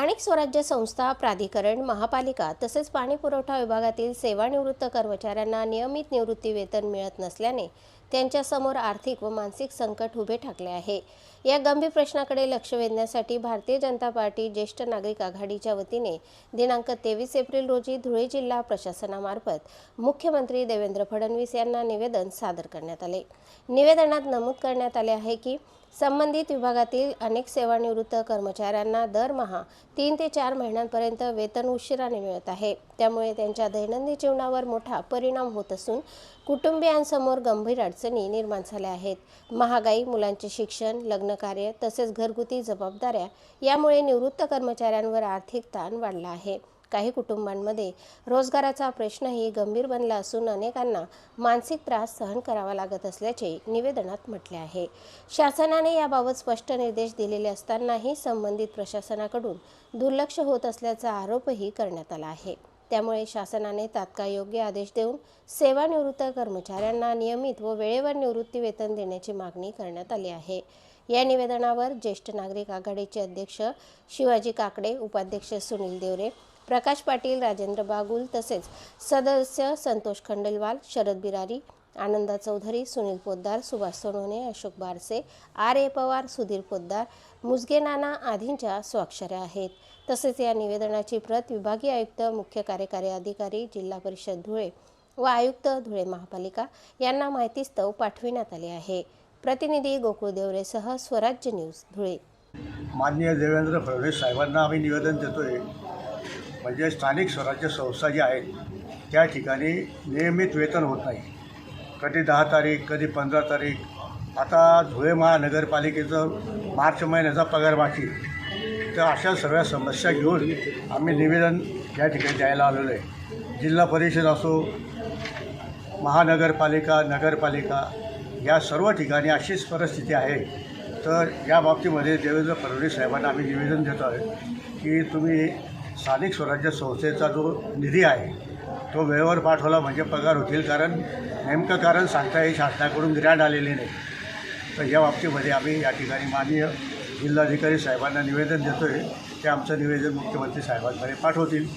स्थानिक स्वराज्य संस्था, प्राधिकरण, महापालिका तसेच पाणी पुरवठा विभागातील सेवानिवृत्त कर्मचाऱ्यांना नियमित निवृत्ती वेतन मिळत नसल्याने त्यांच्यासमोर आर्थिक व मानसिक संकट उभे ठाकले आहे। या गंभीर प्रश्नाकडे लक्ष वेधण्यासाठी भारतीय जनता पार्टी ज्येष्ठ नागरिक आघाडीच्या वतीने दिनांक 23 एप्रिल रोजी धुळे जिल्हा प्रशासनामार्फत मुख्यमंत्री देवेंद्र फडणवीस यांना निवेदन सादर करण्यात आले। निवेदनात नमूद करण्यात आले आहे की संबंधित विभागातील अनेक सेवानिवृत्त कर्मचाऱ्यांना दरमहा 3 ते 4 महिन्यांपर्यंत वेतन उशिराने मिळत आहे। त्यामुळे त्यांच्या दैनंदिन जीवनावर मोठा परिणाम होत असून कुटुंबियांसमोर गंभीर अडचणी निर्माण झाल्या आहेत। महागाई, मुलांचे शिक्षण, लग्नकार्य तसेच घरगुती जबाबदाऱ्या यामुळे निवृत्त कर्मचाऱ्यांवर आर्थिक ताण वाढला आहे। काही कुटुंबांमध्ये रोजगाराचा प्रश्नही गंभीर बनला असून अनेकांना मानसिक त्रास सहन करावा लागत असल्याचे निवेदनात म्हटले आहे। शासनाने याबाबत स्पष्ट निर्देश दिलेले असतानाही संबंधित प्रशासनाकडून दुर्लक्ष होत असल्याचा आरोपही करण्यात आला आहे। त्यामुळे शासनाने तात्काळ योग्य आदेश देऊन सेवानिवृत्त कर्मचाऱ्यांना नियमित व वेळेवर निवृत्ती वेतन देण्याची मागणी करण्यात आली आहे। या निवेदनावर ज्येष्ठ नागरिक आघाडीचे अध्यक्ष शिवाजी काकडे, उपाध्यक्ष सुनील देवरे, प्रकाश पाटील, राजेंद्र बागुल तसेच सदस्य संतोष खंडेलवाल, शरद बिरारी, आनंदा चौधरी, सुनील पोद्दार, सुभाष सोनवणे, अशोक बारसे, आर.ए. पवार, सुधीर पोद्दार, मुजगे नाना आदींच्या स्वाक्षऱ्या आहेत। तसेच या निवेदनाची प्रत विभागीय आयुक्त, मुख्य कार्यकारी अधिकारी, जिल्हा परिषद धुळे व आयुक्त धुळे महापालिका यांना माहितीस्तव पाठविण्यात आले आहे। प्रतिनिधी गोकुळ देवरेसह स्वराज्य न्यूज धुळे। माननीय देवेंद्र फडणवीस साहेबांना आम्ही निवेदन देतोय, म्हणजे स्थानिक स्वराज्य संस्था जी आहेत त्या ठिकाणी नियमित वेतन होत नाही। कधी 10 तारीख, कधी 15 तारीख। आता धुळे महानगरपालिकेचं मार्च महिन्याचा पगार बाकी, तर अशा सर्व समस्या घेऊन आम्ही निवेदन या ठिकाणी द्यायला आलेलो आहे। जिल्हा परिषद असो, महानगरपालिका, नगरपालिका या सर्व ठिकाणी अशीच परिस्थिती आहे। तर या बाबतीमध्ये देवेंद्र फडणवीस साहेबांना आम्ही निवेदन देतो आहे की तुम्ही स्थानिक स्वराज्य संस्थेचा जो निधी आहे तो वेळेवर पाठवला म्हणजे पगार होतील, कारण नेमकं कारण सांगता येईल, शासनाकडून ग्रँट आलेली नाही। तर या बाबतीमध्ये आम्ही या ठिकाणी माननीय जिल्हाधिकारी साहेबांना निवेदन देतो आहे, ते आमचं निवेदन मुख्यमंत्री साहेबांकडे पाठवतील।